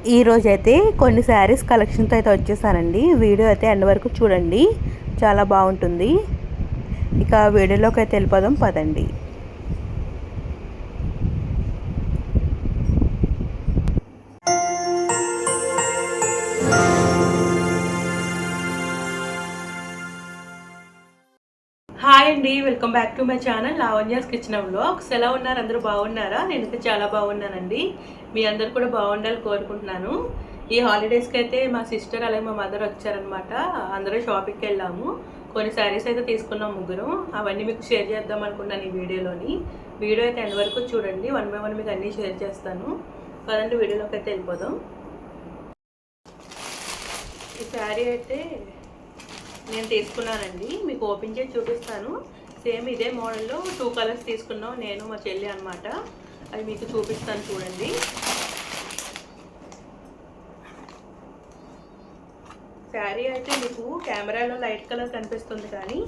ఈరోజు అయితే కొన్ని శారీస్ కలెక్షన్తో అయితే వచ్చేసానండి. వీడియో అయితే ఎండ్ వరకు చూడండి, చాలా బాగుంటుంది. ఇక వీడియోలోకి అయితే వెళ్ళిపోదాం పదండి. హాయ్ అండి, welcome back to my channel Lavanya's kitchen vlogs. ఎలా ఉన్నారు? అందరూ బాగున్నారా? నేనైతే చాలా బాగున్నానండి. మీ అందరు కూడా బాగుండాలి కోరుకుంటున్నాను. ఈ హాలిడేస్కి అయితే మా సిస్టర్ అలాగే మా మదర్ వచ్చారనమాట. అందరూ షాపింగ్కి వెళ్ళాము. కొన్ని శారీస్ అయితే తీసుకున్నాం ముగ్గురు. అవన్నీ మీకు షేర్ చేద్దాం అనుకున్నాను ఈ వీడియోలోని. వీడియో అయితే ఎండ్ వరకు చూడండి, 1 by 1 మీకు అన్నీ షేర్ చేస్తాను. పదండి వీడియోలోకి అయితే వెళ్ళిపోదాం. ఈ శారీ అయితే నేను తీసుకున్నానండి, మీకు ఓపెన్ చేసి చూపిస్తాను. సేమ్ ఇదే మోడల్లో 2 కలర్స్ తీసుకున్నాం, నేను మా చెల్లి అనమాట. అవి మీకు చూపిస్తాను చూడండి. శారీ అయితే మీకు కెమెరాలో లైట్ కలర్ కనిపిస్తుంది, కానీ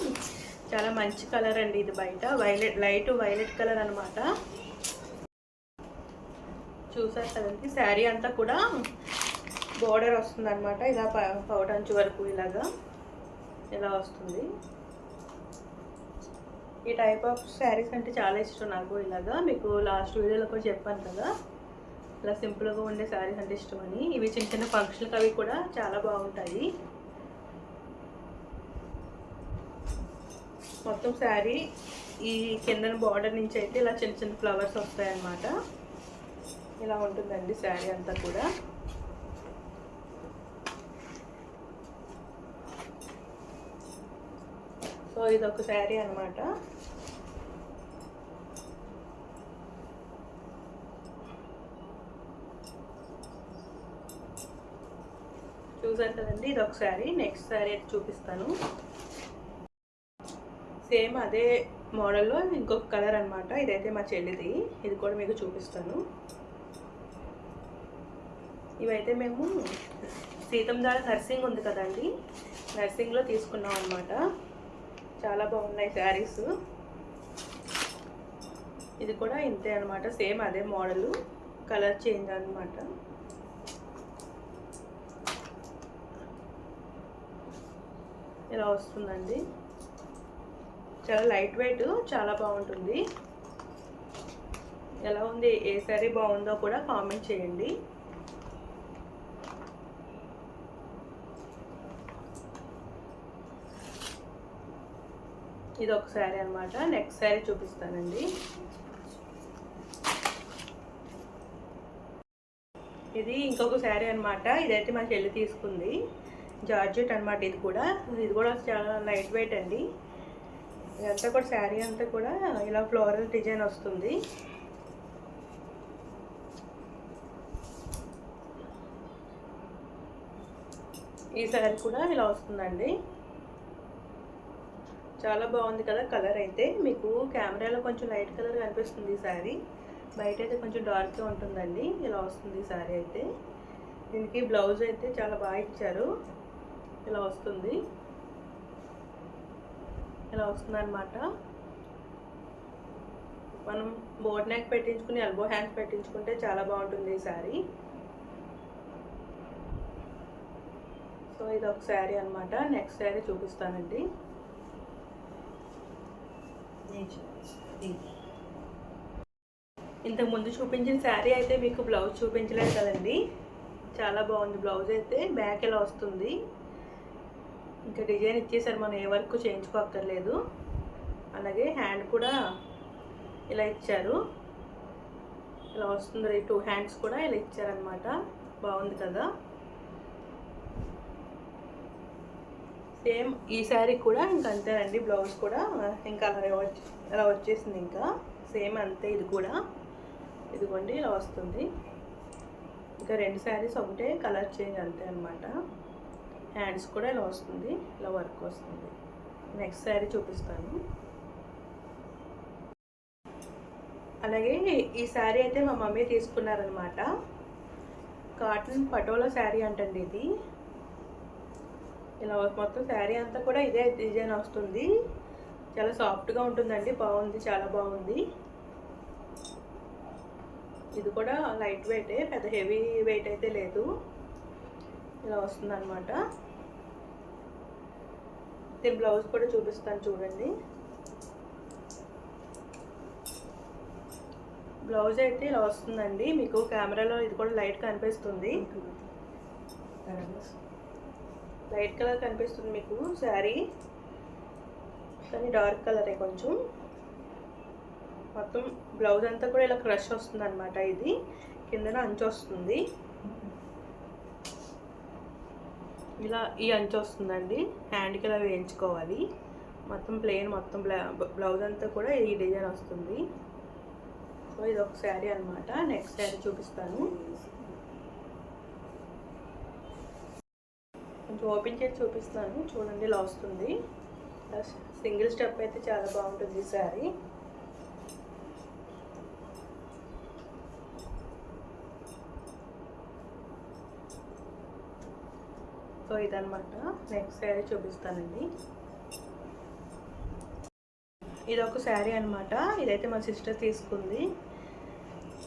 చాలా మంచి కలర్ అండి. ఇది బయట లైట్ వైలెట్ కలర్ అనమాట. చూసారు కదండి, శారీ అంతా కూడా బోర్డర్ వస్తుంది అనమాట. ఇలా పౌటంచు వరకు ఇలాగా ఇలా వస్తుంది. ఈ టైప్ ఆఫ్ శారీస్ అంటే చాలా ఇష్టం నాకు. ఇలాగా మీకు లాస్ట్ వీడియోలో కూడా చెప్పాను కదా, ఇలా సింపుల్గా ఉండే శారీస్ అంటే ఇష్టం అని. ఇవి చిన్న చిన్న ఫంక్షన్కి అవి కూడా చాలా బాగుంటాయి. మొత్తం శారీ ఈ కింద బార్డర్ నుంచి అయితే ఇలా చిన్న చిన్న ఫ్లవర్స్ వస్తాయన్నమాట. ఇలా ఉంటుందండి శారీ అంతా కూడా. సో ఇదొక శారీ అనమాట. చూసారు కదండి, ఇదొక శారీ. నెక్స్ట్ శారీ అయితే చూపిస్తాను. సేమ్ అదే మోడల్లో ఇంకొక కలర్ అనమాట. ఇదైతే మా చెల్లిది, ఇది కూడా మీకు చూపిస్తాను. ఇవైతే మేము సీతందాల నర్సింగ్ ఉంది కదండి, నర్సింగ్లో తీసుకున్నాం అనమాట. చాలా బాగున్నాయి శారీస్. ఇది కూడా ఇంతే అనమాట, సేమ్ అదే మోడలు, కలర్ చేంజ్ అనమాట. ఇలా వస్తుందండి. చాలా లైట్ వెయిట్, చాలా బాగుంటుంది. ఎలా ఉంది, ఏ శారీ బాగుందో కూడా కామెంట్ చేయండి. ఇది ఒక శారీ అనమాట. నెక్స్ట్ శారీ చూపిస్తానండి. ఇది ఇంకొక శారీ అనమాట. ఇదైతే మా చెల్లి తీసుకుంది, జార్జెట్ అనమాట. ఇది కూడా చాలా లైట్ వెయిట్ అండి. ఇదంతా కూడా శారీ అంతా కూడా ఇలా ఫ్లోరల్ డిజైన్ వస్తుంది. ఈ శారీ కూడా ఇలా వస్తుందండి. చాలా బాగుంది కదా కలర్ అయితే. మీకు కెమెరాలో కొంచెం లైట్ కలర్ కనిపిస్తుంది ఈ శారీ, బయట అయితే కొంచెం డార్క్గా ఉంటుందండి. ఇలా వస్తుంది ఈ శారీ అయితే. దీనికి బ్లౌజ్ అయితే చాలా బాగా ఇచ్చారు. ఇలా వస్తుంది, ఇలా వస్తుంది అనమాట. మనం బోట్ నెక్ పెట్టించుకుని ఎల్బో హ్యాండ్స్ పెట్టించుకుంటే చాలా బాగుంటుంది ఈ శారీ. సో ఇది ఒక శారీ అనమాట. నెక్స్ట్ శారీ చూపిస్తానండి. ఇంతకు ముందు చూపించిన శారీ అయితే మీకు బ్లౌజ్ చూపించలేదు కదండి. చాలా బాగుంది బ్లౌజ్ అయితే. బ్యాక్ ఇలా వస్తుంది, ఇంకా డిజైన్ ఇచ్చేసారు, మనం ఏ వర్క్ చేయించుకోక్కర్లేదు. అలాగే హ్యాండ్ కూడా ఇలా ఇచ్చారు, ఇలా వస్తుంది. 2 హ్యాండ్స్ కూడా ఇలా ఇచ్చారనమాట. బాగుంది కదా. సేమ్ ఈ శారీ కూడా ఇంకా అంతేనండి. బ్లౌజ్ కూడా ఇంకా అలా వచ్చేసింది, ఇంకా సేమ్ అంతే. ఇది కూడా ఇదిగోండి ఇలా వస్తుంది. ఇంకా 2 శారీస్ ఒకటే కలర్ చేంజ్ అంతే అనమాట. హ్యాండ్స్ కూడా ఇలా వస్తుంది, ఇలా వర్క్ వస్తుంది. నెక్స్ట్ శారీ చూపిస్తాను. అలాగే ఈ శారీ అయితే మా మమ్మీ తీసుకున్నారనమాట. కాటన్ పటోలా శారీ అంటండి ఇది. ఇలా మొత్తం శారీ అంతా కూడా ఇదే డిజైన్ వస్తుంది. చాలా సాఫ్ట్గా ఉంటుందండి, బాగుంది, చాలా బాగుంది. ఇది కూడా లైట్ వెయిటే, పెద్ద హెవీ వెయిట్ అయితే లేదు. ఇలా వస్తుంది అనమాట. దీని బ్లౌజ్ కూడా చూపిస్తాను చూడండి. బ్లౌజ్ అయితే ఇలా వస్తుందండి. మీకు కెమెరాలో ఇది కూడా లైట్ కనిపిస్తుంది, లైట్ కలర్ కనిపిస్తుంది మీకు శారీ, కానీ డార్క్ కలరే కొంచెం. మొత్తం బ్లౌజ్ అంతా కూడా ఇలా క్రష్ వస్తుంది అనమాట. ఇది కిందన అంచు వస్తుంది, ఇలా ఈ అంచు వస్తుందండి. హ్యాండ్కి ఇలా వేయించుకోవాలి. మొత్తం ప్లెయిన్, మొత్తం బ్లౌజ్ అంతా కూడా ఈ డిజైన్ వస్తుంది. సో ఇది ఒక శారీ అనమాట. నెక్స్ట్ శారీ చూపిస్తాను. కొంచెం ఓపెన్ చేసి చూపిస్తాను చూడండి. ఇలా వస్తుంది. సింగిల్ స్టెప్ అయితే చాలా బాగుంటుంది ఈ శారీ. సో ఇదనమాట. నెక్స్ట్ శారీ చూపిస్తానండి. ఇది ఒక శారీ అనమాట. ఇదైతే మా సిస్టర్ తీసుకుంది.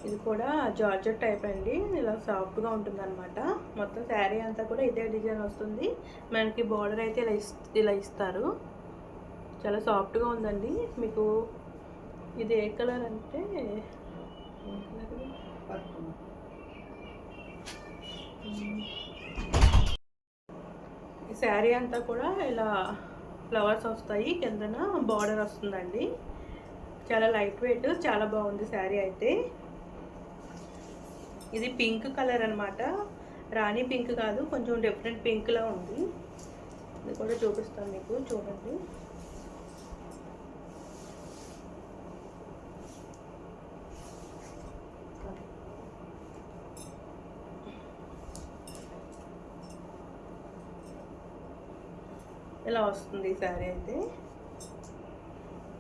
ఇది కూడా జార్జెట్ టైప్ అండి. ఇలా సాఫ్ట్గా ఉంటుంది అనమాట. మొత్తం శారీ అంతా కూడా ఇదే డిజైన్ వస్తుంది. మనకి బార్డర్ అయితే ఇలా ఇస్తారు. చాలా సాఫ్ట్గా ఉందండి. మీకు ఇది ఏ కలర్ అంటే ఈ శారీ అంతా కూడా ఇలా ఫ్లవర్స్ వస్తాయి, కిందన బార్డర్ వస్తుందండి. చాలా లైట్ వెయిట్, చాలా బాగుంది శారీ అయితే. ఇది పింక్ కలర్ అనమాట. రాణి పింక్ కాదు, కొంచెం డిఫరెంట్ పింక్లా ఉంది. ఇది కూడా చూపిస్తాను మీకు చూడండి. ఇలా వస్తుంది ఈ శారీ అయితే.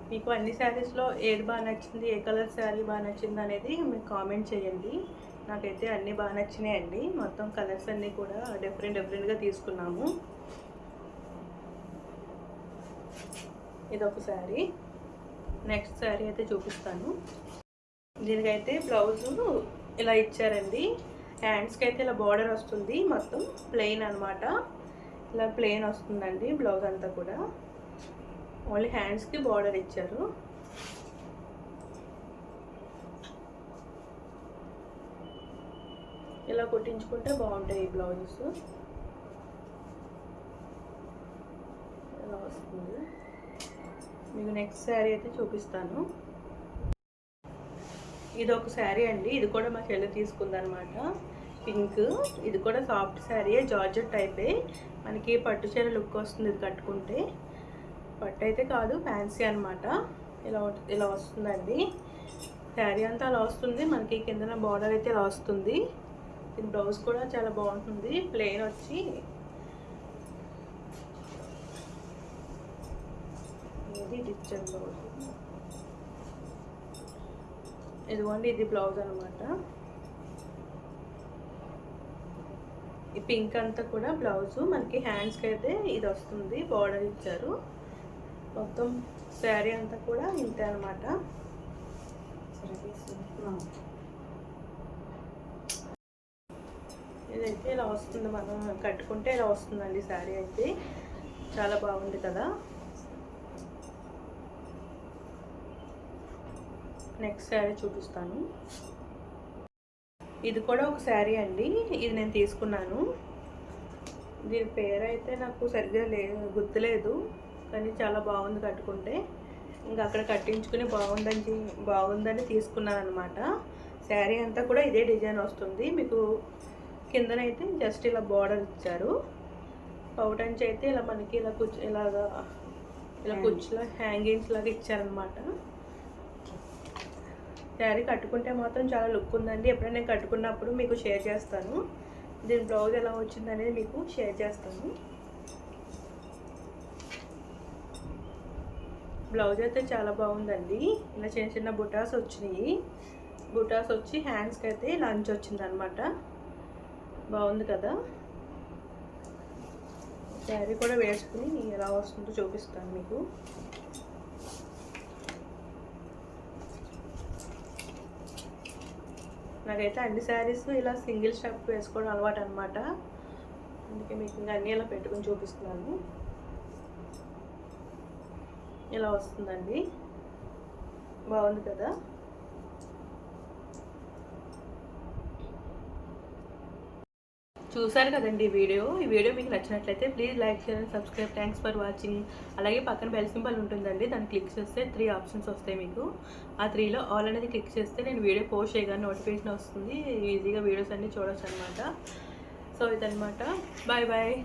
మీకు అన్ని శారీస్లో ఏది బాగా నచ్చింది, ఏ కలర్ శారీ బాగా నచ్చింది అనేది మీకు కామెంట్ చేయండి. నాకైతే అన్నీ బాగా నచ్చినాయి అండి. మొత్తం కలర్స్ అన్నీ కూడా డిఫరెంట్గా తీసుకున్నాము. ఇదొక శారీ. నెక్స్ట్ శారీ అయితే చూపిస్తాను. దీనికైతే బ్లౌజు ఇలా ఇచ్చారండి. హ్యాండ్స్కి అయితే ఇలా బార్డర్ వస్తుంది. మొత్తం ప్లెయిన్ అనమాట. ఇలా ప్లెయిన్ వస్తుందండి బ్లౌజ్ అంతా కూడా. ఓన్లీ హ్యాండ్స్కి బార్డర్ ఇచ్చారు. ఇలా కుట్టించుకుంటే బాగుంటాయి ఈ బ్లౌజెస్. ఇలా వస్తుంది. మీకు నెక్స్ట్ శారీ అయితే చూపిస్తాను. ఇది ఒక శారీ అండి. ఇది కూడా మా చెల్లి తీసుకుందనమాట. పింక్. ఇది కూడా సాఫ్ట్ శారీ, జార్జెట్ టైపే. మనకి పట్టు చీర లుక్ వస్తుంది ఇది కట్టుకుంటే. పట్టు అయితే కాదు, ఫ్యాన్సీ అనమాట. ఇలా వస్తుందండి. శారీ అంతా అలా వస్తుంది. మనకి కిందన బార్డర్ అయితే ఇలా వస్తుంది. దీని బ్లౌజ్ కూడా చాలా బాగుంటుంది. ప్లెయిన్ వచ్చి ఇది డిజైన్ బ్లౌజ్. ఇదిగోండి, ఇది బ్లౌజ్ అనమాట. ఈ పింక్ అంతా కూడా బ్లౌజు. మనకి హ్యాండ్స్కి అయితే ఇది వస్తుంది, బార్డర్ ఇచ్చారు. మొత్తం శారీ అంతా కూడా ఇంతే అనమాట. ఇదైతే ఇలా వస్తుంది. మనం కట్టుకుంటే ఇలా వస్తుందండి శారీ అయితే. చాలా బాగుంది కదా. నెక్స్ట్ శారీ చూపిస్తాను. ఇది కూడా ఒక శారీ అండి. ఇది నేను తీసుకున్నాను. దీని పేరు అయితే నాకు సరిగ్గా గుర్తులేదు, కానీ చాలా బాగుంది కట్టుకుంటే. ఇంకా అక్కడ కట్టించుకుని బాగుందని తీసుకున్నాను అనమాట. శారీ అంతా కూడా ఇదే డిజైన్ వస్తుంది. మీకు కిందనైతే జస్ట్ ఇలా బార్డర్ ఇచ్చారు. పౌటంచి అయితే ఇలా మనకి ఇలా కుచ్చులా హ్యాంగింగ్స్ లాగా ఇచ్చారనమాట. శారీ కట్టుకుంటే మాత్రం చాలా లుక్ ఉందండి. ఎప్పుడైనా నేను కట్టుకున్నప్పుడు మీకు షేర్ చేస్తాను. దీని బ్లౌజ్ ఎలా వచ్చిందనేది మీకు షేర్ చేస్తాను. బ్లౌజ్ అయితే చాలా బాగుందండి. ఇలా చిన్న చిన్న బుటాస్ వచ్చినాయి. బుటాస్ వచ్చి హ్యాండ్స్కి అయితే ఇలా అంచు వచ్చిందనమాట. బాగుంది కదా. శారీ కూడా వేసుకుని ఎలా వస్తుందో చూపిస్తాను మీకు. నాకైతే అన్ని శారీస్ ఇలా సింగిల్ స్టెప్ వేసుకోవడం అలవాటు అనమాట. అందుకే మీకు ఇంకా అన్నీ ఇలా పెట్టుకుని చూపిస్తున్నాను. ఇలా వస్తుందండి, బాగుంది కదా. చూసారు కదండి ఈ వీడియో మీకు నచ్చినట్లయితే please like share and subscribe. Thanks for watching. అలాగే పక్కన బెల్ సింబల్ ఉంటుందండి, దాన్ని క్లిక్ చేస్తే 3 ఆప్షన్స్ వస్తాయి మీకు. ఆ 3లో ఆల్ అనేది క్లిక్ చేస్తే నేను వీడియో పోస్ట్ చేయగానే నోటిఫికేషన్ వస్తుంది. ఈజీగా వీడియోస్ అన్నీ చూడొచ్చు అనమాట. సో ఇదనమాట. Bye bye.